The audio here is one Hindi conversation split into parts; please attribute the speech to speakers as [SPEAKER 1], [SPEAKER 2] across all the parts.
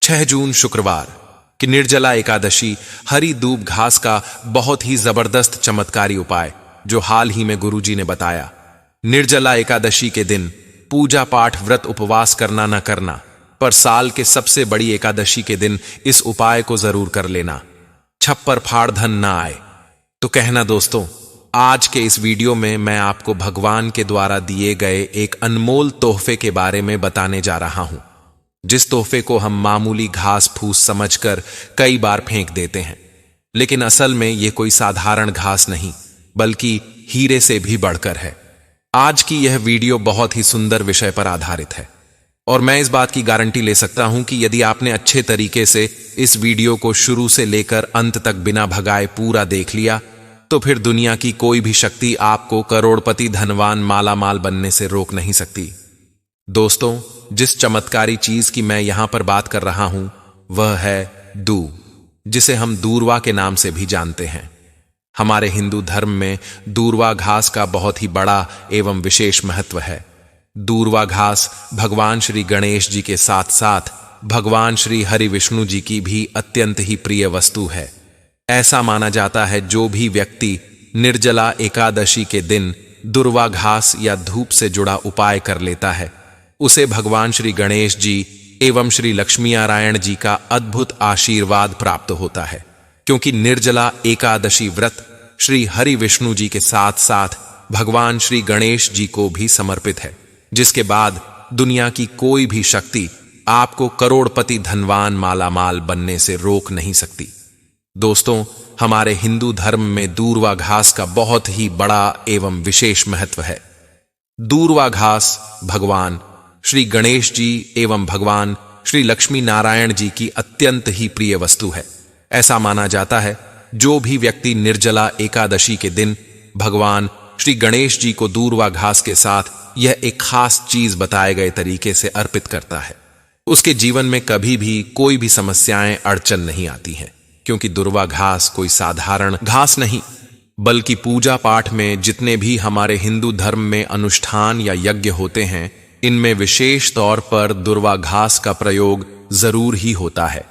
[SPEAKER 1] 6 जून शुक्रवार कि निर्जला एकादशी हरी दूब घास का बहुत ही जबरदस्त चमत्कारी उपाय जो हाल ही में गुरुजी ने बताया। निर्जला एकादशी के दिन पूजा पाठ व्रत उपवास करना न करना, पर साल के सबसे बड़ी एकादशी के दिन इस उपाय को जरूर कर लेना, छप्पर फाड़ धन न आए। तो कहना दोस्तों, आज के इस वीडियो में मैं आपको भगवान के द्वारा दिए गए एक अनमोल तोहफे के बारे में बताने जा रहा हूं, जिस तोहफे को हम मामूली घास फूस समझकर कई बार फेंक देते हैं, लेकिन असल में यह कोई साधारण घास नहीं बल्कि हीरे से भी बढ़कर है। आज की यह वीडियो बहुत ही सुंदर विषय पर आधारित है और मैं इस बात की गारंटी ले सकता हूं कि यदि आपने अच्छे तरीके से इस वीडियो को शुरू से लेकर अंत तक बिना भगाए पूरा देख लिया तो फिर दुनिया की कोई भी शक्ति आपको करोड़पति धनवान मालामाल बनने से रोक नहीं सकती। दोस्तों, जिस चमत्कारी चीज की मैं यहां पर बात कर रहा हूं वह है दूब, जिसे हम दूर्वा के नाम से भी जानते हैं। हमारे हिंदू धर्म में दूर्वा घास का बहुत ही बड़ा एवं विशेष महत्व है। दूर्वा घास भगवान श्री गणेश जी के साथ साथ भगवान श्री हरि विष्णु जी की भी अत्यंत ही प्रिय वस्तु है। ऐसा माना जाता है जो भी व्यक्ति निर्जला एकादशी के दिन दूर्वा घास या धूप से जुड़ा उपाय कर लेता है, उसे भगवान श्री गणेश जी एवं श्री लक्ष्मी नारायण जी का अद्भुत आशीर्वाद प्राप्त होता है, क्योंकि निर्जला एकादशी व्रत श्री हरि विष्णु जी के साथ साथ भगवान श्री गणेश जी को भी समर्पित है, जिसके बाद दुनिया की कोई भी शक्ति आपको करोड़पति धनवान मालामाल बनने से रोक नहीं सकती। दोस्तों, हमारे हिंदू धर्म में दूर्वा घास का बहुत ही बड़ा एवं विशेष महत्व है। दूर्वा घास भगवान श्री गणेश जी एवं भगवान श्री लक्ष्मी नारायण जी की अत्यंत ही प्रिय वस्तु है। ऐसा माना जाता है जो भी व्यक्ति निर्जला एकादशी के दिन भगवान श्री गणेश जी को दूर्वा घास के साथ यह एक खास चीज बताए गए तरीके से अर्पित करता है, उसके जीवन में कभी भी कोई भी समस्याएं अड़चन नहीं आती हैं, क्योंकि दूर्वा घास कोई साधारण घास नहीं बल्कि पूजा पाठ में जितने भी हमारे हिंदू धर्म में अनुष्ठान या यज्ञ होते हैं, इनमें विशेष तौर पर दूर्वा घास का प्रयोग जरूर ही होता है।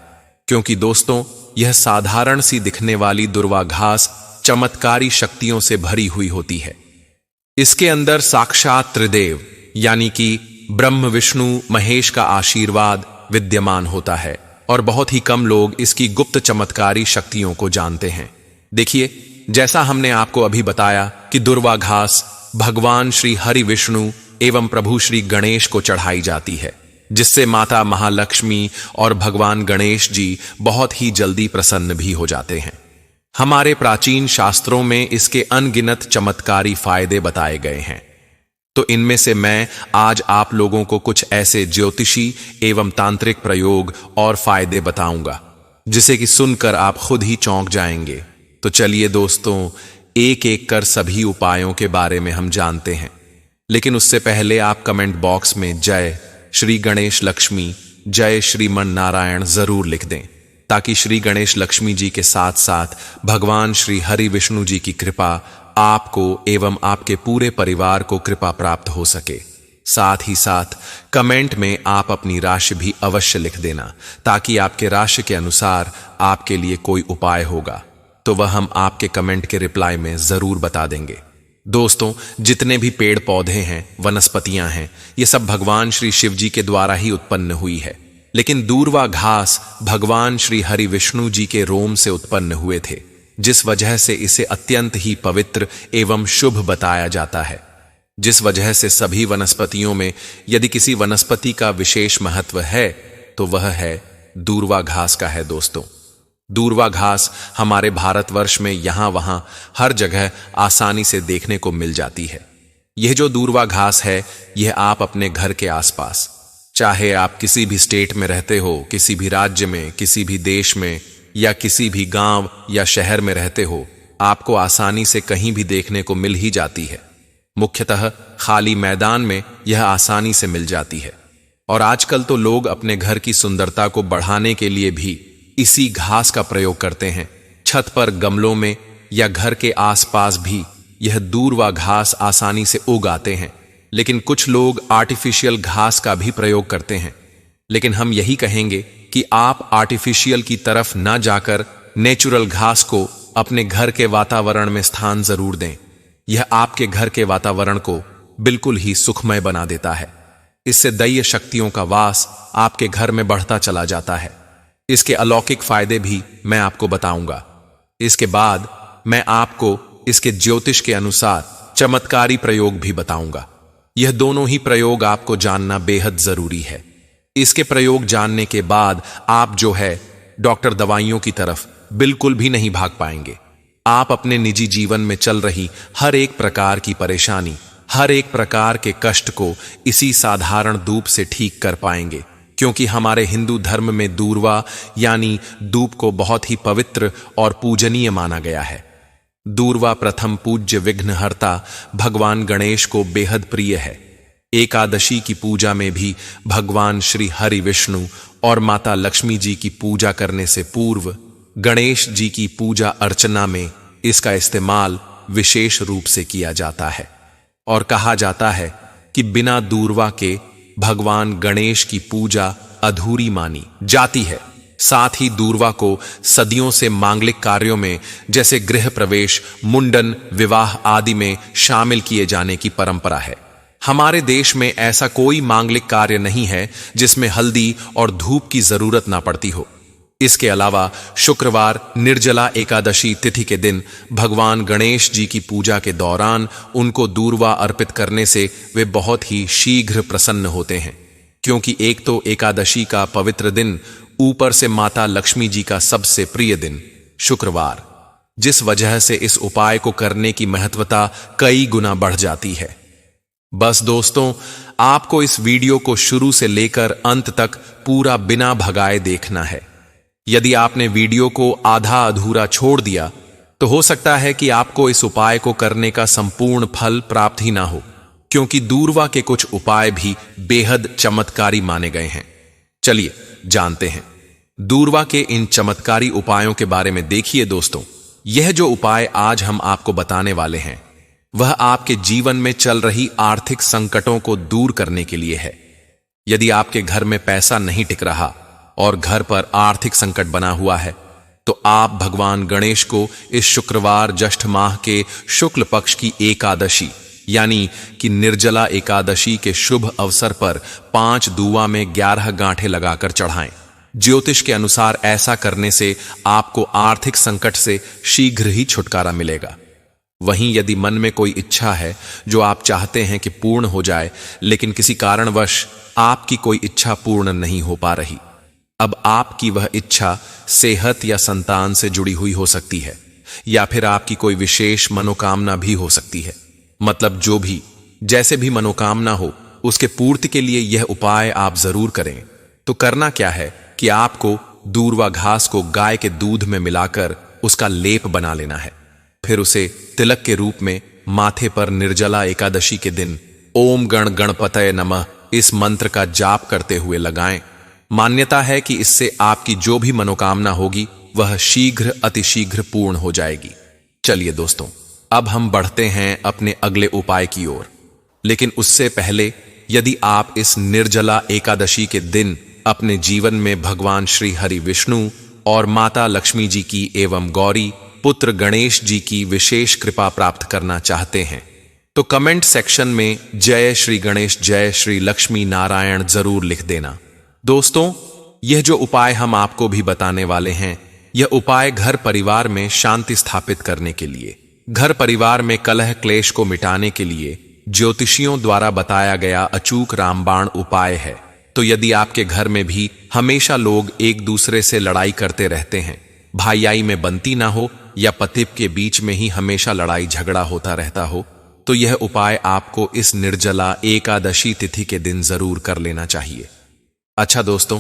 [SPEAKER 1] क्योंकि दोस्तों, यह साधारण सी दिखने वाली दूर्वा घास चमत्कारी शक्तियों से भरी हुई होती है। इसके अंदर साक्षात त्रिदेव यानी कि ब्रह्म विष्णु महेश का आशीर्वाद विद्यमान होता है और बहुत ही कम लोग इसकी गुप्त चमत्कारी शक्तियों को जानते हैं। देखिए, जैसा हमने आपको अभी बताया कि दूर्वा घास भगवान श्री हरि विष्णु एवं प्रभु श्री गणेश को चढ़ाई जाती है, जिससे माता महालक्ष्मी और भगवान गणेश जी बहुत ही जल्दी प्रसन्न भी हो जाते हैं। हमारे प्राचीन शास्त्रों में इसके अनगिनत चमत्कारी फायदे बताए गए हैं, तो इनमें से मैं आज आप लोगों को कुछ ऐसे ज्योतिषी एवं तांत्रिक प्रयोग और फायदे बताऊंगा जिसे कि सुनकर आप खुद ही चौंक जाएंगे। तो चलिए दोस्तों, एक एक कर सभी उपायों के बारे में हम जानते हैं, लेकिन उससे पहले आप कमेंट बॉक्स में जय श्री गणेश लक्ष्मी, जय श्रीमन नारायण जरूर लिख दें, ताकि श्री गणेश लक्ष्मी जी के साथ साथ भगवान श्री हरि विष्णु जी की कृपा आपको एवं आपके पूरे परिवार को कृपा प्राप्त हो सके। साथ ही साथ कमेंट में आप अपनी राशि भी अवश्य लिख देना, ताकि आपके राशि के अनुसार आपके लिए कोई उपाय होगा तो वह हम आपके कमेंट के रिप्लाई में जरूर बता देंगे। दोस्तों, जितने भी पेड़ पौधे हैं, वनस्पतियां हैं, ये सब भगवान श्री शिव जी के द्वारा ही उत्पन्न हुई है, लेकिन दूर्वा घास भगवान श्री हरि विष्णु जी के रोम से उत्पन्न हुए थे, जिस वजह से इसे अत्यंत ही पवित्र एवं शुभ बताया जाता है। जिस वजह से सभी वनस्पतियों में यदि किसी वनस्पति का विशेष महत्व है तो वह है दूर्वा घास का है। दोस्तों, दूर्वा घास हमारे भारतवर्ष में यहां वहां हर जगह आसानी से देखने को मिल जाती है। यह जो दूर्वा घास है, यह आप अपने घर के आसपास, चाहे आप किसी भी स्टेट में रहते हो, किसी भी राज्य में, किसी भी देश में या किसी भी गांव या शहर में रहते हो, आपको आसानी से कहीं भी देखने को मिल ही जाती है। मुख्यतः खाली मैदान में यह आसानी से मिल जाती है और आजकल तो लोग अपने घर की सुंदरता को बढ़ाने के लिए भी इसी घास का प्रयोग करते हैं। छत पर, गमलों में या घर के आसपास भी यह दूर्वा घास आसानी से उग आते हैं, लेकिन कुछ लोग आर्टिफिशियल घास का भी प्रयोग करते हैं। लेकिन हम यही कहेंगे कि आप आर्टिफिशियल की तरफ ना जाकर नेचुरल घास को अपने घर के वातावरण में स्थान जरूर दें। यह आपके घर के वातावरण को बिल्कुल ही सुखमय बना देता है। इससे दैवीय शक्तियों का वास आपके घर में बढ़ता चला जाता है। इसके अलौकिक फायदे भी मैं आपको बताऊंगा। इसके बाद मैं आपको इसके ज्योतिष के अनुसार चमत्कारी प्रयोग भी बताऊंगा। यह दोनों ही प्रयोग आपको जानना बेहद जरूरी है। इसके प्रयोग जानने के बाद आप जो है डॉक्टर दवाइयों की तरफ बिल्कुल भी नहीं भाग पाएंगे। आप अपने निजी जीवन में चल रही हर एक प्रकार की परेशानी, हर एक प्रकार के कष्ट को इसी साधारण धूप से ठीक कर पाएंगे, क्योंकि हमारे हिंदू धर्म में दूर्वा यानी धूप को बहुत ही पवित्र और पूजनीय माना गया है। दूर्वा प्रथम पूज्य विघ्नहर्ता भगवान गणेश को बेहद प्रिय है। एकादशी की पूजा में भी भगवान श्री हरि विष्णु और माता लक्ष्मी जी की पूजा करने से पूर्व गणेश जी की पूजा अर्चना में इसका इस्तेमाल विशेष रूप से किया जाता है। और कहा जाता है कि बिना दूर्वा के भगवान गणेश की पूजा अधूरी मानी जाती है। साथ ही दूर्वा को सदियों से मांगलिक कार्यों में जैसे गृह प्रवेश, मुंडन, विवाह आदि में शामिल किए जाने की परंपरा है। हमारे देश में ऐसा कोई मांगलिक कार्य नहीं है जिसमें हल्दी और धूप की जरूरत ना पड़ती हो। इसके अलावा शुक्रवार निर्जला एकादशी तिथि के दिन भगवान गणेश जी की पूजा के दौरान उनको दूर्वा अर्पित करने से वे बहुत ही शीघ्र प्रसन्न होते हैं, क्योंकि एक तो एकादशी का पवित्र दिन, ऊपर से माता लक्ष्मी जी का सबसे प्रिय दिन शुक्रवार, जिस वजह से इस उपाय को करने की महत्वता कई गुना बढ़ जाती है। बस दोस्तों, आपको इस वीडियो को शुरू से लेकर अंत तक पूरा बिना भगाए देखना है। यदि आपने वीडियो को आधा अधूरा छोड़ दिया तो हो सकता है कि आपको इस उपाय को करने का संपूर्ण फल प्राप्त ही ना हो, क्योंकि दूर्वा के कुछ उपाय भी बेहद चमत्कारी माने गए हैं। चलिए जानते हैं दूर्वा के इन चमत्कारी उपायों के बारे में। देखिए दोस्तों, यह जो उपाय आज हम आपको बताने वाले हैं वह आपके जीवन में चल रही आर्थिक संकटों को दूर करने के लिए है। यदि आपके घर में पैसा नहीं टिक रहा और घर पर आर्थिक संकट बना हुआ है तो आप भगवान गणेश को इस शुक्रवार ज्येष्ठ माह के शुक्ल पक्ष की एकादशी यानी कि निर्जला एकादशी के शुभ अवसर पर 5 दूवा में 11 गांठें लगाकर चढ़ाएं। ज्योतिष के अनुसार ऐसा करने से आपको आर्थिक संकट से शीघ्र ही छुटकारा मिलेगा। वहीं यदि मन में कोई इच्छा है जो आप चाहते हैं कि पूर्ण हो जाए, लेकिन किसी कारणवश आपकी कोई इच्छा पूर्ण नहीं हो पा रही, अब आपकी वह इच्छा सेहत या संतान से जुड़ी हुई हो सकती है, या फिर आपकी कोई विशेष मनोकामना भी हो सकती है। मतलब जो भी जैसे भी मनोकामना हो, उसके पूर्ति के लिए यह उपाय आप जरूर करें। तो करना क्या है कि आपको दूर्वा घास को गाय के दूध में मिलाकर उसका लेप बना लेना है। फिर उसे तिलक के रूप में माथे पर निर्जला एकादशी के दिन ओम गण गणपतये नमः इस मंत्र का जाप करते हुए लगाएं। मान्यता है कि इससे आपकी जो भी मनोकामना होगी वह शीघ्र अतिशीघ्र पूर्ण हो जाएगी। चलिए दोस्तों, अब हम बढ़ते हैं अपने अगले उपाय की ओर। लेकिन उससे पहले यदि आप इस निर्जला एकादशी के दिन अपने जीवन में भगवान श्री हरि विष्णु और माता लक्ष्मी जी की एवं गौरी पुत्र गणेश जी की विशेष कृपा प्राप्त करना चाहते हैं तो कमेंट सेक्शन में जय श्री गणेश, जय श्री लक्ष्मी नारायण जरूर लिख देना। दोस्तों, यह जो उपाय हम आपको भी बताने वाले हैं, यह उपाय घर परिवार में शांति स्थापित करने के लिए, घर परिवार में कलह क्लेश को मिटाने के लिए ज्योतिषियों द्वारा बताया गया अचूक रामबाण उपाय है। तो यदि आपके घर में भी हमेशा लोग एक दूसरे से लड़ाई करते रहते हैं, भाईयाई में बनती ना हो या पति के बीच में ही हमेशा लड़ाई झगड़ा होता रहता हो, तो यह उपाय आपको इस निर्जला एकादशी तिथि के दिन जरूर कर लेना चाहिए। अच्छा दोस्तों,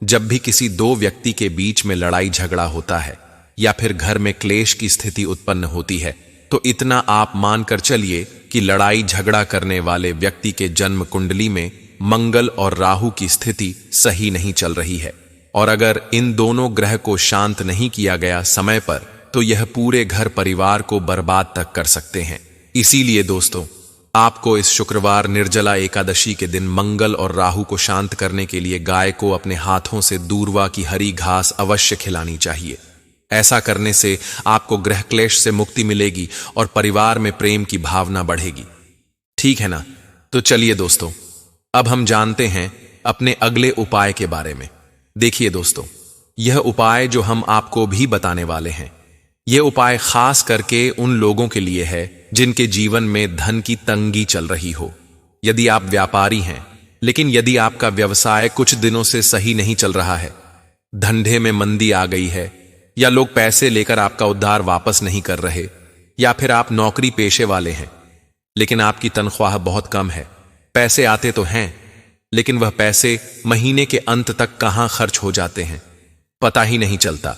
[SPEAKER 1] जब भी किसी दो व्यक्ति के बीच में लड़ाई झगड़ा होता है या फिर घर में क्लेश की स्थिति उत्पन्न होती है, तो इतना आप मानकर चलिए कि लड़ाई झगड़ा करने वाले व्यक्ति के जन्म कुंडली में मंगल और राहु की स्थिति सही नहीं चल रही है। और अगर इन दोनों ग्रह को शांत नहीं किया गया समय पर, तो यह पूरे घर परिवार को बर्बाद तक कर सकते हैं। इसीलिए दोस्तों, आपको इस शुक्रवार निर्जला एकादशी के दिन मंगल और राहु को शांत करने के लिए गाय को अपने हाथों से दूर्वा की हरी घास अवश्य खिलानी चाहिए। ऐसा करने से आपको ग्रह क्लेश से मुक्ति मिलेगी और परिवार में प्रेम की भावना बढ़ेगी। ठीक है ना? तो चलिए दोस्तों, अब हम जानते हैं अपने अगले उपाय के बारे में। देखिए दोस्तों, यह उपाय जो हम आपको भी बताने वाले हैं, यह उपाय खास करके उन लोगों के लिए है जिनके जीवन में धन की तंगी चल रही हो। यदि आप व्यापारी हैं, लेकिन यदि आपका व्यवसाय कुछ दिनों से सही नहीं चल रहा है, धंधे में मंदी आ गई है, या लोग पैसे लेकर आपका उधार वापस नहीं कर रहे, या फिर आप नौकरी पेशे वाले हैं लेकिन आपकी तनख्वाह बहुत कम है, पैसे आते तो हैं लेकिन वह पैसे महीने के अंत तक कहां खर्च हो जाते हैं पता ही नहीं चलता।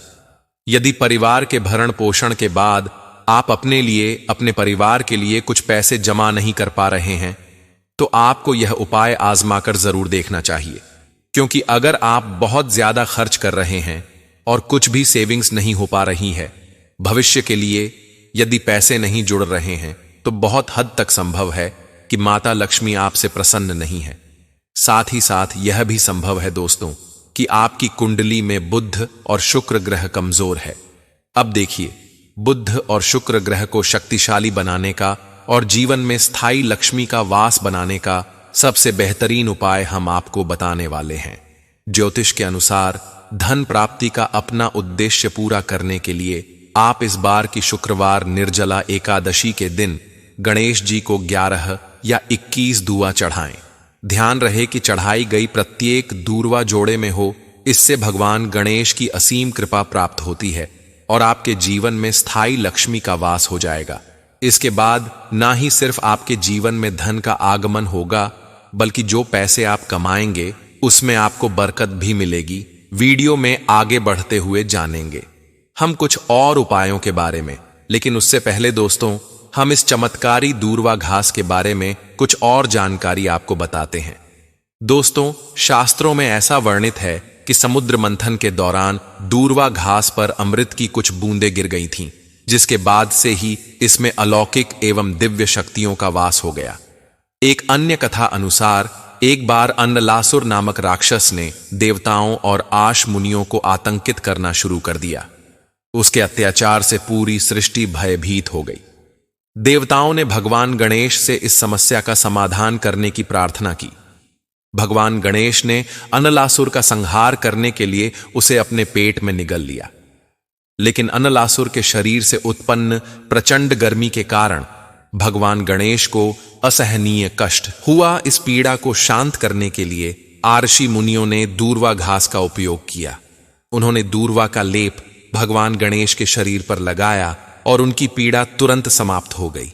[SPEAKER 1] यदि परिवार के भरण पोषण के बाद आप अपने लिए, अपने परिवार के लिए कुछ पैसे जमा नहीं कर पा रहे हैं, तो आपको यह उपाय आजमाकर जरूर देखना चाहिए। क्योंकि अगर आप बहुत ज्यादा खर्च कर रहे हैं और कुछ भी सेविंग्स नहीं हो पा रही है, भविष्य के लिए यदि पैसे नहीं जुड़ रहे हैं, तो बहुत हद तक संभव है कि माता लक्ष्मी आपसे प्रसन्न नहीं है। साथ ही साथ यह भी संभव है दोस्तों कि आपकी कुंडली में बुध और शुक्र ग्रह कमजोर है। अब देखिए, बुध और शुक्र ग्रह को शक्तिशाली बनाने का और जीवन में स्थायी लक्ष्मी का वास बनाने का सबसे बेहतरीन उपाय हम आपको बताने वाले हैं। ज्योतिष के अनुसार धन प्राप्ति का अपना उद्देश्य पूरा करने के लिए आप इस बार की शुक्रवार निर्जला एकादशी के दिन गणेश जी को 11 या 21 दूआ चढ़ाएं। ध्यान रहे कि चढ़ाई गई प्रत्येक दूर्वा जोड़े में हो। इससे भगवान गणेश की असीम कृपा प्राप्त होती है और आपके जीवन में स्थायी लक्ष्मी का वास हो जाएगा। इसके बाद ना ही सिर्फ आपके जीवन में धन का आगमन होगा, बल्कि जो पैसे आप कमाएंगे उसमें आपको बरकत भी मिलेगी। वीडियो में आगे बढ़ते हुए जानेंगे हम कुछ और उपायों के बारे में, लेकिन उससे पहले दोस्तों, हम इस चमत्कारी दूर्वा घास के बारे में कुछ और जानकारी आपको बताते हैं। दोस्तों, शास्त्रों में ऐसा वर्णित है कि समुद्र मंथन के दौरान दूर्वा घास पर अमृत की कुछ बूंदें गिर गई थीं, जिसके बाद से ही इसमें अलौकिक एवं दिव्य शक्तियों का वास हो गया। एक अन्य कथा अनुसार एक बार अन्नलासुर नामक राक्षस ने देवताओं और आश मुनियों को आतंकित करना शुरू कर दिया। उसके अत्याचार से पूरी सृष्टि भयभीत हो गई। देवताओं ने भगवान गणेश से इस समस्या का समाधान करने की प्रार्थना की। भगवान गणेश ने अन्नलासुर का संहार करने के लिए उसे अपने पेट में निगल लिया, लेकिन अन्नलासुर के शरीर से उत्पन्न प्रचंड गर्मी के कारण भगवान गणेश को असहनीय कष्ट हुआ। इस पीड़ा को शांत करने के लिए आर्षि मुनियों ने दूर्वा घास का उपयोग किया। उन्होंने दूर्वा का लेप भगवान गणेश के शरीर पर लगाया और उनकी पीड़ा तुरंत समाप्त हो गई।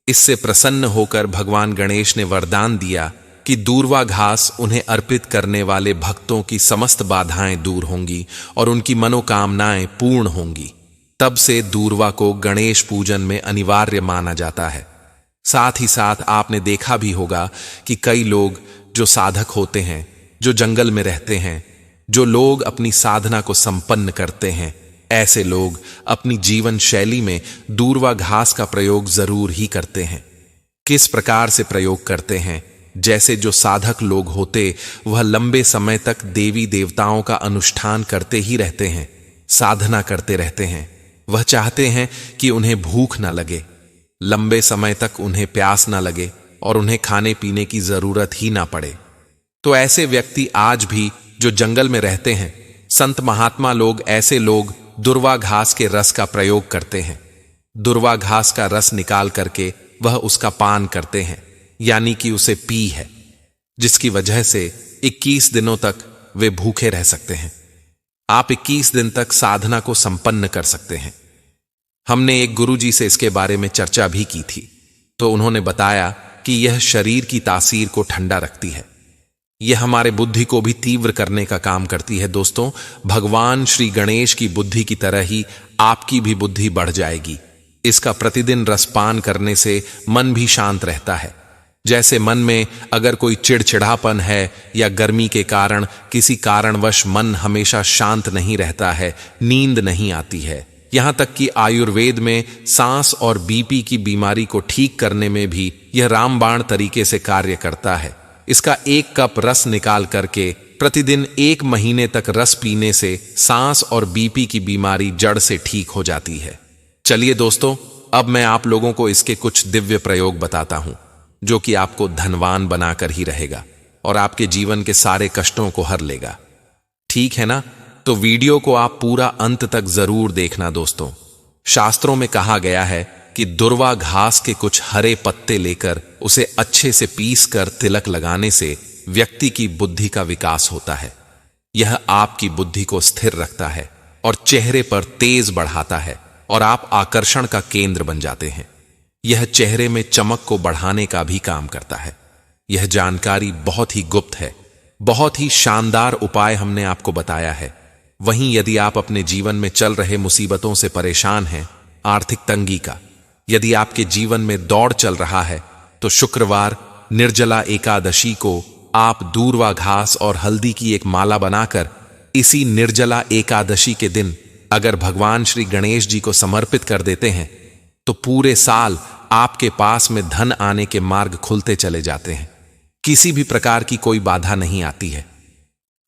[SPEAKER 1] इससे प्रसन्न होकर भगवान गणेश ने वरदान दिया कि दूर्वा घास उन्हें अर्पित करने वाले भक्तों की समस्त बाधाएं दूर होंगी और उनकी मनोकामनाएं पूर्ण होंगी। तब से दूर्वा को गणेश पूजन में अनिवार्य माना जाता है। साथ ही साथ आपने देखा भी होगा कि कई लोग जो साधक होते हैं, जो जंगल में रहते हैं, जो लोग अपनी साधना को संपन्न करते हैं, ऐसे लोग अपनी जीवन शैली में दूर्वा घास का प्रयोग जरूर ही करते हैं। किस प्रकार से प्रयोग करते हैं? जैसे जो साधक लोग होते वह लंबे समय तक देवी देवताओं का अनुष्ठान करते ही रहते हैं, साधना करते रहते हैं। वह चाहते हैं कि उन्हें भूख ना लगे, लंबे समय तक उन्हें प्यास ना लगे और उन्हें खाने पीने की जरूरत ही ना पड़े। तो ऐसे व्यक्ति आज भी जो जंगल में रहते हैं, संत महात्मा लोग, ऐसे लोग दूर्वा घास के रस का प्रयोग करते हैं। दूर्वा घास का रस निकाल करके वह उसका पान करते हैं, यानी कि उसे पी है, जिसकी वजह से 21 दिनों तक वे भूखे रह सकते हैं। आप 21 दिन तक साधना को संपन्न कर सकते हैं। हमने एक गुरुजी से इसके बारे में चर्चा भी की थी, तो उन्होंने बताया कि यह शरीर की तासीर को ठंडा रखती है। यह हमारे बुद्धि को भी तीव्र करने का काम करती है। दोस्तों, भगवान श्री गणेश की बुद्धि की तरह ही आपकी भी बुद्धि बढ़ जाएगी। इसका प्रतिदिन रसपान करने से मन भी शांत रहता है। जैसे मन में अगर कोई चिड़चिड़ापन है या गर्मी के कारण किसी कारणवश मन हमेशा शांत नहीं रहता है, नींद नहीं आती है, यहां तक कि आयुर्वेद में सांस और बीपी की बीमारी को ठीक करने में भी यह रामबाण तरीके से कार्य करता है। इसका 1 कप रस निकाल करके प्रतिदिन 1 महीने तक रस पीने से सांस और बीपी की बीमारी जड़ से ठीक हो जाती है। चलिए दोस्तों, अब मैं आप लोगों को इसके कुछ दिव्य प्रयोग बताता हूं, जो कि आपको धनवान बनाकर ही रहेगा और आपके जीवन के सारे कष्टों को हर लेगा। ठीक है ना? तो वीडियो को आप पूरा अंत तक जरूर देखना दोस्तों। शास्त्रों में कहा गया है कि दुर्वा घास के कुछ हरे पत्ते लेकर उसे अच्छे से पीस कर तिलक लगाने से व्यक्ति की बुद्धि का विकास होता है। यह आपकी बुद्धि को स्थिर रखता है और चेहरे पर तेज बढ़ाता है और आप आकर्षण का केंद्र बन जाते हैं। यह चेहरे में चमक को बढ़ाने का भी काम करता है। यह जानकारी बहुत ही गुप्त है। बहुत ही शानदार उपाय हमने आपको बताया है। वहीं यदि आप अपने जीवन में चल रहे मुसीबतों से परेशान हैं, आर्थिक तंगी का, यदि आपके जीवन में दौड़ चल रहा है, तो शुक्रवार निर्जला एकादशी को आप दूर्वा घास और हल्दी की एक माला बनाकर इसी निर्जला एकादशी के दिन अगर भगवान श्री गणेश जी को समर्पित कर देते हैं, तो पूरे साल आपके पास में धन आने के मार्ग खुलते चले जाते हैं। किसी भी प्रकार की कोई बाधा नहीं आती है।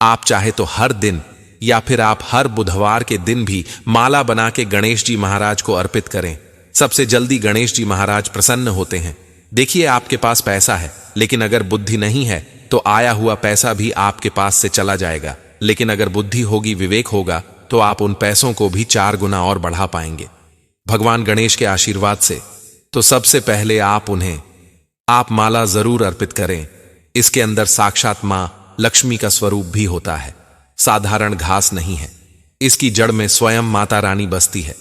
[SPEAKER 1] आप चाहे तो हर दिन या फिर आप हर बुधवार के दिन भी माला बना के गणेश जी महाराज को अर्पित करें। सबसे जल्दी गणेश जी महाराज प्रसन्न होते हैं। देखिए, आपके पास पैसा है, लेकिन अगर बुद्धि नहीं है तो आया हुआ पैसा भी आपके पास से चला जाएगा। लेकिन अगर बुद्धि होगी, विवेक होगा, तो आप उन पैसों को भी 4 गुना और बढ़ा पाएंगे भगवान गणेश के आशीर्वाद से। तो सबसे पहले आप माला जरूर अर्पित करें। इसके अंदर साक्षात मां लक्ष्मी का स्वरूप भी होता है। साधारण घास नहीं है, इसकी जड़ में स्वयं माता रानी बसती है।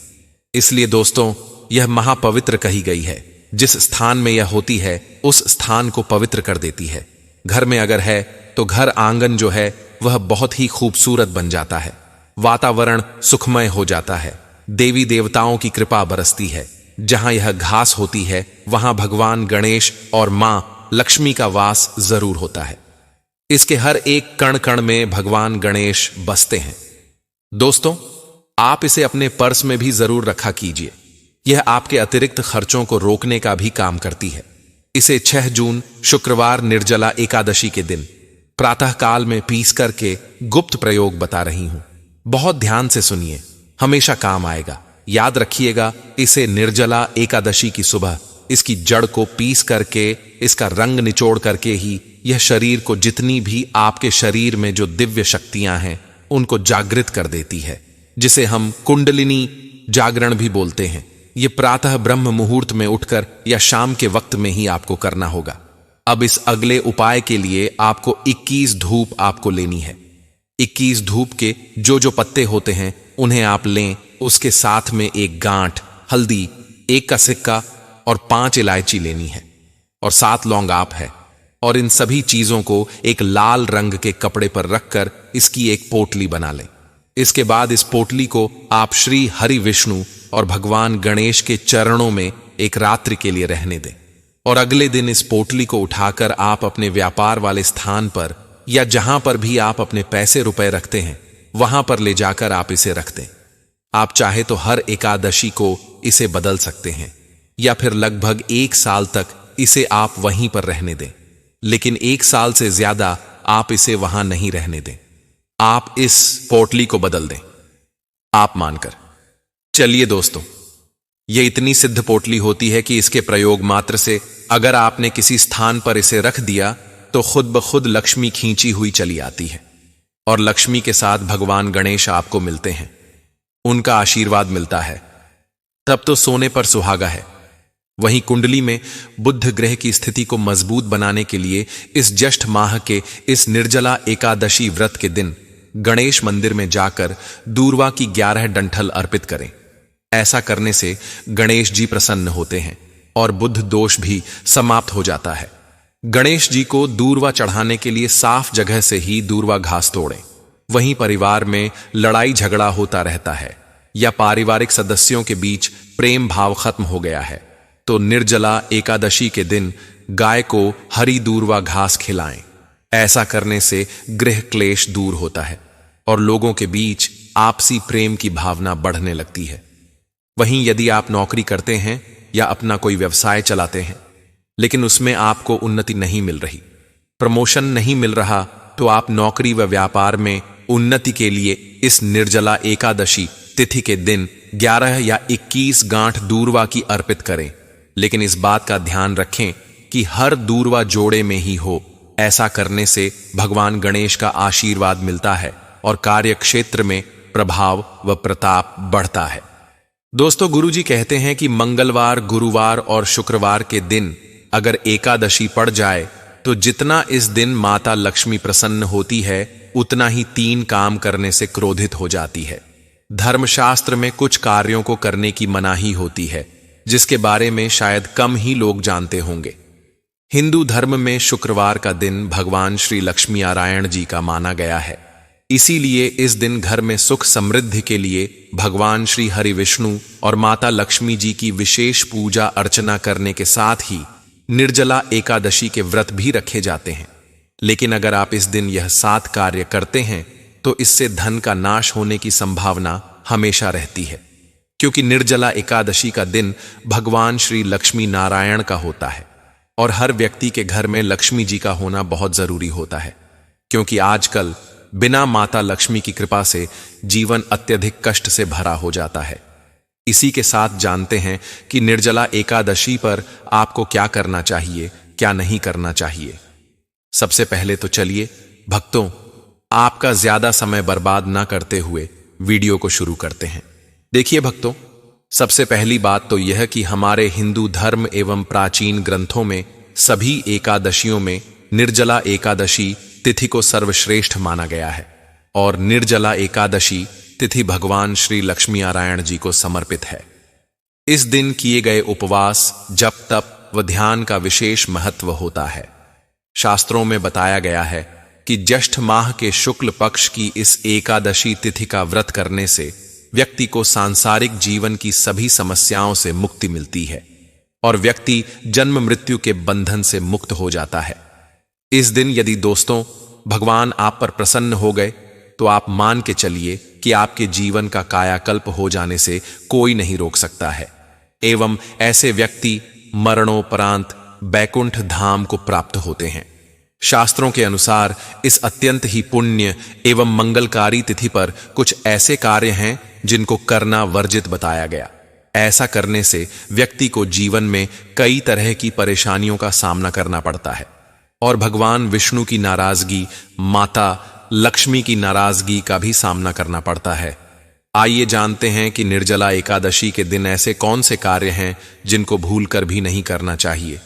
[SPEAKER 1] इसलिए दोस्तों, यह महापवित्र कही गई है। जिस स्थान में यह होती है उस स्थान को पवित्र कर देती है। घर में अगर है तो घर आंगन जो है वह बहुत ही खूबसूरत बन जाता है। वातावरण सुखमय हो जाता है। देवी देवताओं की कृपा बरसती है। जहां यह घास होती है वहां भगवान गणेश और मां लक्ष्मी का वास जरूर होता है। इसके हर एक कण कण में भगवान गणेश बसते हैं। दोस्तों, आप इसे अपने पर्स में भी जरूर रखा कीजिए। यह आपके अतिरिक्त खर्चों को रोकने का भी काम करती है। इसे 6 जून शुक्रवार निर्जला एकादशी के दिन प्रातः काल में पीस करके गुप्त प्रयोग बता रही हूं। बहुत ध्यान से सुनिए, हमेशा काम आएगा। याद रखिएगा, इसे निर्जला एकादशी की सुबह इसकी जड़ को पीस करके इसका रंग निचोड़ करके ही यह शरीर को जितनी भी आपके शरीर में जो दिव्य शक्तियां हैं उनको जागृत कर देती है, जिसे हम कुंडलिनी जागरण भी बोलते हैं। यह प्रातः ब्रह्म मुहूर्त में उठकर या शाम के वक्त में ही आपको करना होगा। अब इस अगले उपाय के लिए आपको 21 धूप आपको लेनी है। 21 धूप के जो पत्ते होते हैं उन्हें आप लें। उसके साथ में 1 गांठ हल्दी, 1 का सिक्का और 5 इलायची लेनी है और 7 लौंग आप है। और इन सभी चीजों को एक लाल रंग के कपड़े पर रखकर इसकी एक पोटली बना लें। इसके बाद इस पोटली को आप श्री हरि विष्णु और भगवान गणेश के चरणों में एक रात्रि के लिए रहने दें। और अगले दिन इस पोटली को उठाकर आप अपने व्यापार वाले स्थान पर या जहां पर भी आप अपने पैसे रुपए रखते हैं वहां पर ले जाकर आप इसे रख दें। आप चाहे तो हर एकादशी को इसे बदल सकते हैं या फिर लगभग 1 साल तक इसे आप वहीं पर रहने दें। लेकिन 1 साल से ज्यादा आप इसे वहां नहीं रहने दें। आप इस पोटली को बदल दें, आप मानकर। चलिए दोस्तों, यह इतनी सिद्ध पोटली होती है कि इसके प्रयोग मात्र से अगर आपने किसी स्थान पर इसे रख दिया तो खुद ब खुद लक्ष्मी खींची हुई चली आती है और लक्ष्मी के साथ भगवान गणेश आपको मिलते हैं। उनका आशीर्वाद मिलता है। तब तो सोने पर सुहागा है। वहीं कुंडली में बुध ग्रह की स्थिति को मजबूत बनाने के लिए इस ज्येष्ठ माह के इस निर्जला एकादशी व्रत के दिन गणेश मंदिर में जाकर दूर्वा की 11 डंठल अर्पित करें। ऐसा करने से गणेश जी प्रसन्न होते हैं और बुध दोष भी समाप्त हो जाता है। गणेश जी को दूर्वा चढ़ाने के लिए साफ जगह से ही दूर्वा घास तोड़ें। वहीं परिवार में लड़ाई झगड़ा होता रहता है या पारिवारिक सदस्यों के बीच प्रेम भाव खत्म हो गया है तो निर्जला एकादशी के दिन गाय को हरी दूर्वा घास खिलाएं। ऐसा करने से गृह क्लेश दूर होता है और लोगों के बीच आपसी प्रेम की भावना बढ़ने लगती है। वहीं यदि आप नौकरी करते हैं या अपना कोई व्यवसाय चलाते हैं लेकिन उसमें आपको उन्नति नहीं मिल रही, प्रमोशन नहीं मिल रहा, तो आप नौकरी व व्यापार में उन्नति के लिए इस निर्जला एकादशी तिथि के दिन 11 या 21 गांठ दूर्वा की अर्पित करें। लेकिन इस बात का ध्यान रखें कि हर दूर्वा जोड़े में ही हो। ऐसा करने से भगवान गणेश का आशीर्वाद मिलता है और कार्य क्षेत्र में प्रभाव व प्रताप बढ़ता है। दोस्तों, गुरुजी कहते हैं कि मंगलवार, गुरुवार और शुक्रवार के दिन अगर एकादशी पड़ जाए तो जितना इस दिन माता लक्ष्मी प्रसन्न होती है उतना ही 3 काम करने से क्रोधित हो जाती है। धर्मशास्त्र में कुछ कार्यों को करने की मनाही होती है जिसके बारे में शायद कम ही लोग जानते होंगे। हिंदू धर्म में शुक्रवार का दिन भगवान श्री लक्ष्मी नारायण जी का माना गया है। इसीलिए इस दिन घर में सुख समृद्धि के लिए भगवान श्री हरि विष्णु और माता लक्ष्मी जी की विशेष पूजा अर्चना करने के साथ ही निर्जला एकादशी के व्रत भी रखे जाते हैं। लेकिन अगर आप इस दिन यह 7 कार्य करते हैं तो इससे धन का नाश होने की संभावना हमेशा रहती है, क्योंकि निर्जला एकादशी का दिन भगवान श्री लक्ष्मी नारायण का होता है और हर व्यक्ति के घर में लक्ष्मी जी का होना बहुत जरूरी होता है, क्योंकि आजकल बिना माता लक्ष्मी की कृपा से जीवन अत्यधिक कष्ट से भरा हो जाता है। इसी के साथ जानते हैं कि निर्जला एकादशी पर आपको क्या करना चाहिए, क्या नहीं करना चाहिए। सबसे पहले तो चलिए भक्तों, आपका ज्यादा समय बर्बाद ना करते हुए वीडियो को शुरू करते हैं। देखिए भक्तों, सबसे पहली बात तो यह कि हमारे हिंदू धर्म एवं प्राचीन ग्रंथों में सभी एकादशियों में निर्जला एकादशी तिथि को सर्वश्रेष्ठ माना गया है और निर्जला एकादशी तिथि भगवान श्री लक्ष्मी नारायण जी को समर्पित है। इस दिन किए गए उपवास, जप, तप व ध्यान का विशेष महत्व होता है। शास्त्रों में बताया गया है कि ज्येष्ठ माह के शुक्ल पक्ष की इस एकादशी तिथि का व्रत करने से व्यक्ति को सांसारिक जीवन की सभी समस्याओं से मुक्ति मिलती है और व्यक्ति जन्म मृत्यु के बंधन से मुक्त हो जाता है। इस दिन यदि दोस्तों भगवान आप पर प्रसन्न हो गए तो आप मान के चलिए कि आपके जीवन का कायाकल्प हो जाने से कोई नहीं रोक सकता है एवं ऐसे व्यक्ति मरणोपरांत बैकुंठ धाम को प्राप्त होते हैं। शास्त्रों के अनुसार इस अत्यंत ही पुण्य एवं मंगलकारी तिथि पर कुछ ऐसे कार्य हैं जिनको करना वर्जित बताया गया। ऐसा करने से व्यक्ति को जीवन में कई तरह की परेशानियों का सामना करना पड़ता है और भगवान विष्णु की नाराजगी, माता लक्ष्मी की नाराजगी का भी सामना करना पड़ता है। आइए जानते हैं कि निर्जला एकादशी के दिन ऐसे कौन से कार्य हैं जिनको भूलकर भी नहीं करना चाहिए।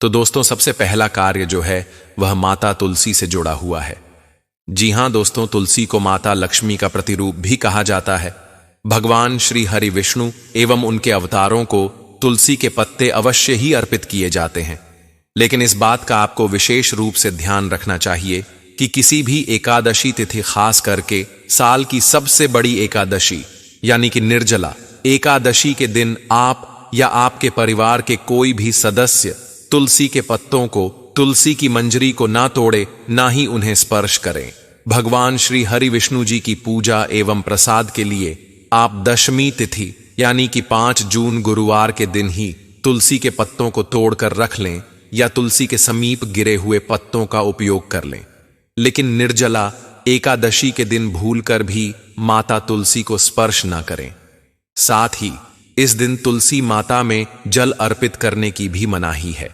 [SPEAKER 1] तो दोस्तों, सबसे पहला कार्य जो है वह माता तुलसी से जुड़ा हुआ है। जी हां दोस्तों, तुलसी को माता लक्ष्मी का प्रतिरूप भी कहा जाता है। भगवान श्री हरि विष्णु एवं उनके अवतारों को तुलसी के पत्ते अवश्य ही अर्पित किए जाते हैं। लेकिन इस बात का आपको विशेष रूप से ध्यान रखना चाहिए कि किसी भी एकादशी तिथि, खास करके साल की सबसे बड़ी एकादशी यानी कि निर्जला एकादशी के दिन आप या आपके परिवार के कोई भी सदस्य तुलसी के पत्तों को, तुलसी की मंजरी को ना तोड़े, ना ही उन्हें स्पर्श करें। भगवान श्री हरि विष्णु जी की पूजा एवं प्रसाद के लिए आप दशमी तिथि यानी कि 5 जून गुरुवार के दिन ही तुलसी के पत्तों को तोड़कर रख लें या तुलसी के समीप गिरे हुए पत्तों का उपयोग कर लें। लेकिन निर्जला एकादशी के दिन भूलकर भी माता तुलसी को स्पर्श ना करें। साथ ही इस दिन तुलसी माता में जल अर्पित करने की भी मनाही है,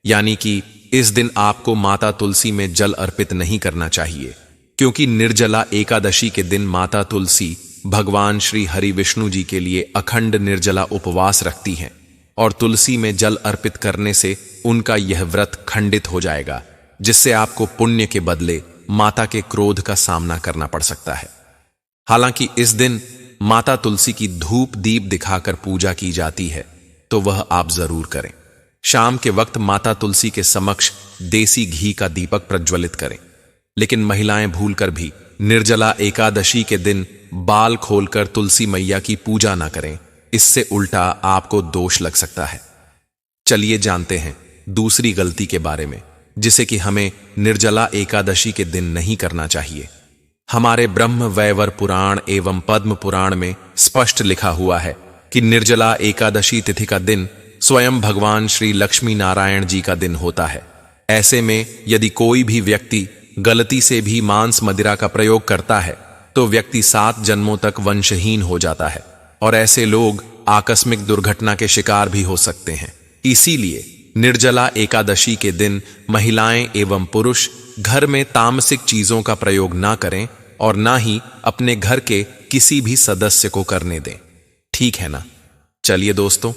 [SPEAKER 1] यानी कि इस दिन आपको माता तुलसी में जल अर्पित नहीं करना चाहिए, क्योंकि निर्जला एकादशी के दिन माता तुलसी भगवान श्री हरि विष्णु जी के लिए अखंड निर्जला उपवास रखती हैं और तुलसी में जल अर्पित करने से उनका यह व्रत खंडित हो जाएगा, जिससे आपको पुण्य के बदले माता के क्रोध का सामना करना पड़ सकता है। हालांकि इस दिन माता तुलसी की धूप दीप दिखाकर पूजा की जाती है, तो वह आप जरूर करें। शाम के वक्त माता तुलसी के समक्ष देसी घी का दीपक प्रज्वलित करें। लेकिन महिलाएं भूलकर भी निर्जला एकादशी के दिन बाल खोलकर तुलसी मैया की पूजा ना करें, इससे उल्टा आपको दोष लग सकता है। चलिए जानते हैं दूसरी गलती के बारे में, जिसे कि हमें निर्जला एकादशी के दिन नहीं करना चाहिए। हमारे ब्रह्म वैवर पुराण एवं पद्म पुराण में स्पष्ट लिखा हुआ है कि निर्जला एकादशी तिथि का दिन स्वयं भगवान श्री लक्ष्मी नारायण जी का दिन होता है। ऐसे में यदि कोई भी व्यक्ति गलती से भी मांस मदिरा का प्रयोग करता है तो व्यक्ति 7 जन्मों तक वंशहीन हो जाता है और ऐसे लोग आकस्मिक दुर्घटना के शिकार भी हो सकते हैं। इसीलिए निर्जला एकादशी के दिन महिलाएं एवं पुरुष घर में तामसिक चीजों का प्रयोग ना करें और ना ही अपने घर के किसी भी सदस्य को करने दें। ठीक है ना? चलिए दोस्तों,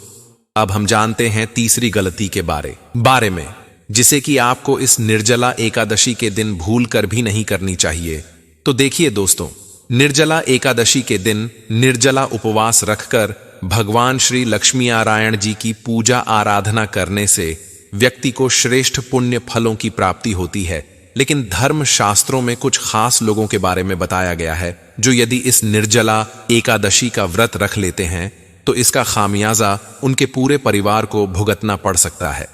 [SPEAKER 1] अब हम जानते हैं तीसरी गलती के बारे में, जिसे कि आपको इस निर्जला एकादशी के दिन भूल कर भी नहीं करनी चाहिए। तो देखिए दोस्तों, निर्जला एकादशी के दिन निर्जला उपवास रखकर भगवान श्री लक्ष्मी नारायण जी की पूजा आराधना करने से व्यक्ति को श्रेष्ठ पुण्य फलों की प्राप्ति होती है। लेकिन धर्म शास्त्रों में कुछ खास लोगों के बारे में बताया गया है जो यदि इस निर्जला एकादशी का व्रत रख लेते हैं तो इसका खामियाजा उनके पूरे परिवार को भुगतना पड़ सकता है।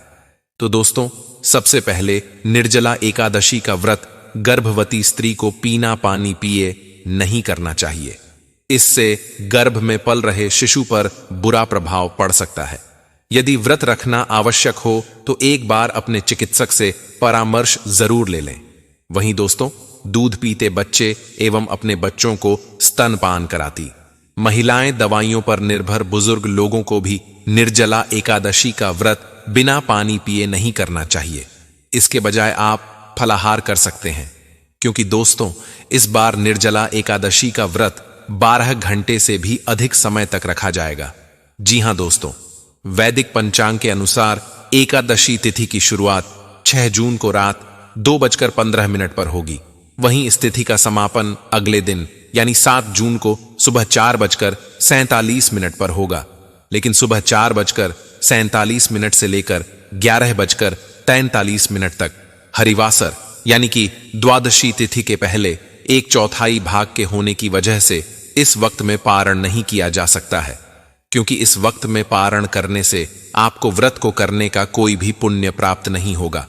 [SPEAKER 1] तो दोस्तों, सबसे पहले निर्जला एकादशी का व्रत गर्भवती स्त्री को बिना पानी पिए नहीं करना चाहिए। इससे गर्भ में पल रहे शिशु पर बुरा प्रभाव पड़ सकता है। यदि व्रत रखना आवश्यक हो तो एक बार अपने चिकित्सक से परामर्श जरूर ले लें। वहीं दोस्तों, दूध पीते बच्चे एवं अपने बच्चों को स्तनपान कराती महिलाएं, दवाइयों पर निर्भर बुजुर्ग लोगों को भी निर्जला एकादशी का व्रत बिना पानी पिए नहीं करना चाहिए। इसके बजाय आप फलाहार कर सकते हैं, क्योंकि दोस्तों इस बार निर्जला एकादशी का व्रत 12 घंटे से भी अधिक समय तक रखा जाएगा। जी हां दोस्तों, वैदिक पंचांग के अनुसार एकादशी तिथि की शुरुआत 6 जून को रात 2:15 पर होगी। वहीं इस तिथि का समापन अगले दिन यानी 7 जून को सुबह 4:47 पर होगा। लेकिन सुबह 4:47 से लेकर 11:43 तक हरिवासर यानी कि द्वादशी तिथि के पहले 1/4 भाग के होने की वजह से इस वक्त में पारण नहीं किया जा सकता है, क्योंकि इस वक्त में पारण करने से आपको व्रत को करने का कोई भी पुण्य प्राप्त नहीं होगा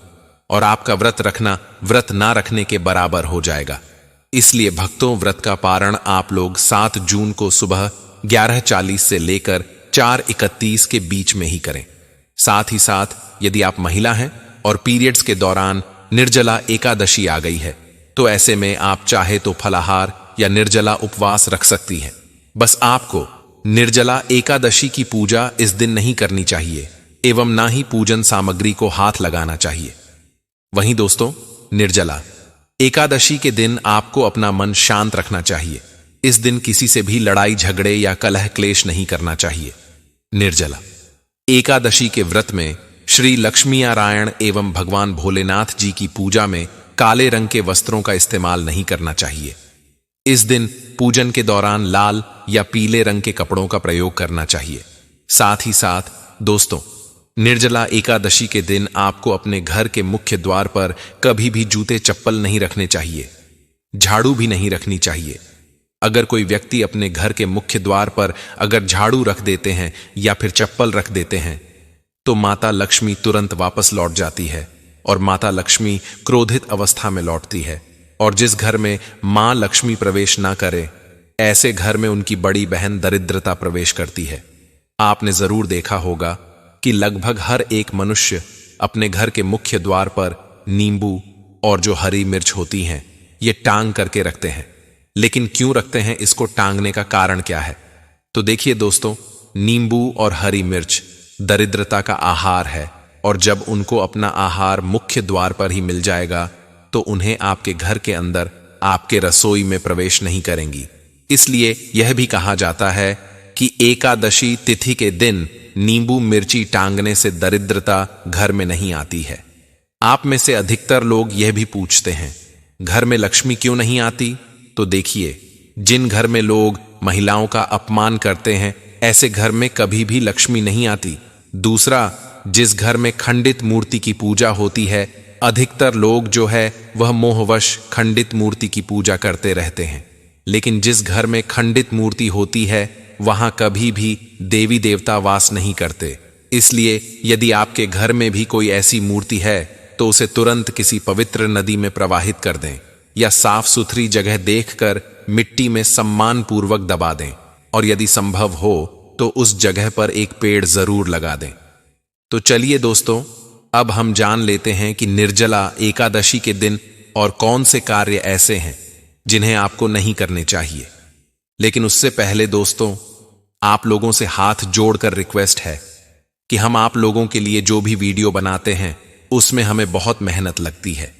[SPEAKER 1] और आपका व्रत रखना व्रत ना रखने के बराबर हो जाएगा। इसलिए भक्तों, व्रत का पारण आप लोग 7 जून को सुबह 11:40 से लेकर 4:31 के बीच में ही करें। साथ ही साथ यदि आप महिला हैं और पीरियड्स के दौरान निर्जला एकादशी आ गई है तो ऐसे में आप चाहे तो फलाहार या निर्जला उपवास रख सकती हैं। बस आपको निर्जला एकादशी की पूजा इस दिन नहीं करनी चाहिए एवं ना ही पूजन सामग्री को हाथ लगाना चाहिए। वहीं दोस्तों, निर्जला एकादशी के दिन आपको अपना मन शांत रखना चाहिए। इस दिन किसी से भी लड़ाई झगड़े या कलह क्लेश नहीं करना चाहिए। निर्जला एकादशी के व्रत में श्री लक्ष्मी नारायण एवं भगवान भोलेनाथ जी की पूजा में काले रंग के वस्त्रों का इस्तेमाल नहीं करना चाहिए। इस दिन पूजन के दौरान लाल या पीले रंग के कपड़ों का प्रयोग करना चाहिए। साथ ही साथ दोस्तों, निर्जला एकादशी के दिन आपको अपने घर के मुख्य द्वार पर कभी भी जूते चप्पल नहीं रखने चाहिए, झाड़ू भी नहीं रखनी चाहिए। अगर कोई व्यक्ति अपने घर के मुख्य द्वार पर अगर झाड़ू रख देते हैं या फिर चप्पल रख देते हैं तो माता लक्ष्मी तुरंत वापस लौट जाती है और माता लक्ष्मी क्रोधित अवस्था में लौटती है। और जिस घर में मां लक्ष्मी प्रवेश ना करे, ऐसे घर में उनकी बड़ी बहन दरिद्रता प्रवेश करती है। आपने जरूर देखा होगा कि लगभग हर एक मनुष्य अपने घर के मुख्य द्वार पर नींबू और जो हरी मिर्च होती हैं ये टांग करके रखते हैं। लेकिन क्यों रखते हैं, इसको टांगने का कारण क्या है? तो देखिए दोस्तों, नींबू और हरी मिर्च दरिद्रता का आहार है और जब उनको अपना आहार मुख्य द्वार पर ही मिल जाएगा तो उन्हें आपके घर के अंदर आपके रसोई में प्रवेश नहीं करेंगी। इसलिए यह भी कहा जाता है कि एकादशी तिथि के दिन नींबू मिर्ची टांगने से दरिद्रता घर में नहीं आती है। आप में से अधिकतर लोग यह भी पूछते हैं, घर में लक्ष्मी क्यों नहीं आती? तो देखिए, जिन घर में लोग महिलाओं का अपमान करते हैं ऐसे घर में कभी भी लक्ष्मी नहीं आती। दूसरा, जिस घर में खंडित मूर्ति की पूजा होती है, अधिकतर लोग जो है वह मोहवश खंडित मूर्ति की पूजा करते रहते हैं। लेकिन जिस घर में खंडित मूर्ति होती है वहां कभी भी देवी देवता वास नहीं करते। इसलिए यदि आपके घर में भी कोई ऐसी मूर्ति है तो उसे तुरंत किसी पवित्र नदी में प्रवाहित कर दें या साफ सुथरी जगह देखकर मिट्टी में सम्मान पूर्वक दबा दें। और यदि संभव हो तो उस जगह पर एक पेड़ जरूर लगा दें। तो चलिए दोस्तों, अब हम जान लेते हैं कि निर्जला एकादशी के दिन और कौन से कार्य ऐसे हैं जिन्हें आपको नहीं करने चाहिए। लेकिन उससे पहले दोस्तों, आप लोगों से हाथ जोड़कर रिक्वेस्ट है कि हम आप लोगों के लिए जो भी वीडियो बनाते हैं उसमें हमें बहुत मेहनत लगती है।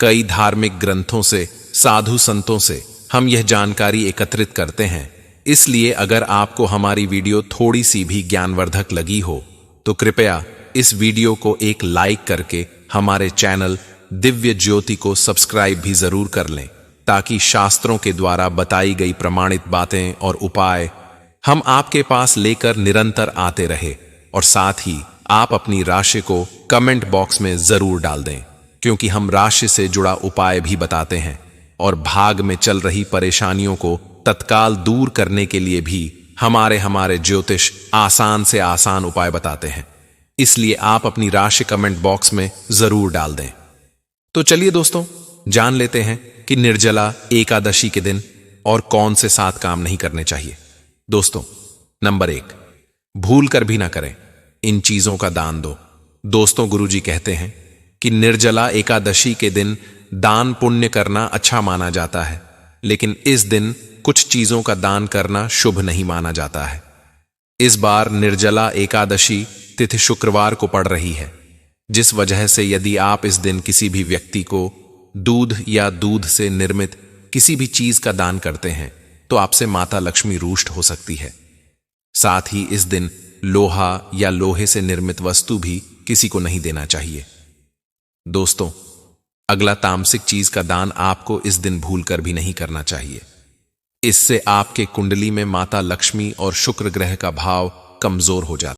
[SPEAKER 1] कई धार्मिक ग्रंथों से, साधु संतों से हम यह जानकारी एकत्रित करते हैं। इसलिए अगर आपको हमारी वीडियो थोड़ी सी भी ज्ञानवर्धक लगी हो तो कृपया इस वीडियो को एक लाइक करके हमारे चैनल दिव्य ज्योति को सब्सक्राइब भी जरूर कर लें, ताकि शास्त्रों के द्वारा बताई गई प्रमाणित बातें और उपाय हम आपके पास लेकर निरंतर आते रहे। और साथ ही आप अपनी राशि को कमेंट बॉक्स में जरूर डाल दें, क्योंकि हम राशि से जुड़ा उपाय भी बताते हैं और भाग में चल रही परेशानियों को तत्काल दूर करने के लिए भी हमारे ज्योतिष आसान से आसान उपाय बताते हैं। इसलिए आप अपनी राशि कमेंट बॉक्स में जरूर डाल दें। तो चलिए दोस्तों, जान लेते हैं कि निर्जला एकादशी के दिन और कौन से 7 काम नहीं करने चाहिए। दोस्तों, नंबर 1, भूल कर भी ना करें, इन चीजों का दान दो। दोस्तों, गुरुजी कहते हैं कि निर्जला एकादशी के दिन दान पुण्य करना अच्छा माना जाता है, लेकिन इस दिन कुछ चीजों का दान करना शुभ नहीं माना जाता है। इस बार निर्जला एकादशी तिथि शुक्रवार को पड़ रही है, जिस वजह से यदि आप इस दिन किसी भी व्यक्ति को दूध या दूध से निर्मित किसी भी चीज का दान करते हैं तो आपसे माता लक्ष्मी रुष्ट हो सकती है। साथ ही इस दिन लोहा या लोहे से निर्मित वस्तु भी किसी को नहीं देना चाहिए। दोस्तों, अगला तामसिक चीज का दान आपको इस दिन भूलकर भी नहीं करना चाहिए। इससे आपके कुंडली में माता लक्ष्मी और शुक्र ग्रह का भाव कमजोर हो जाता है।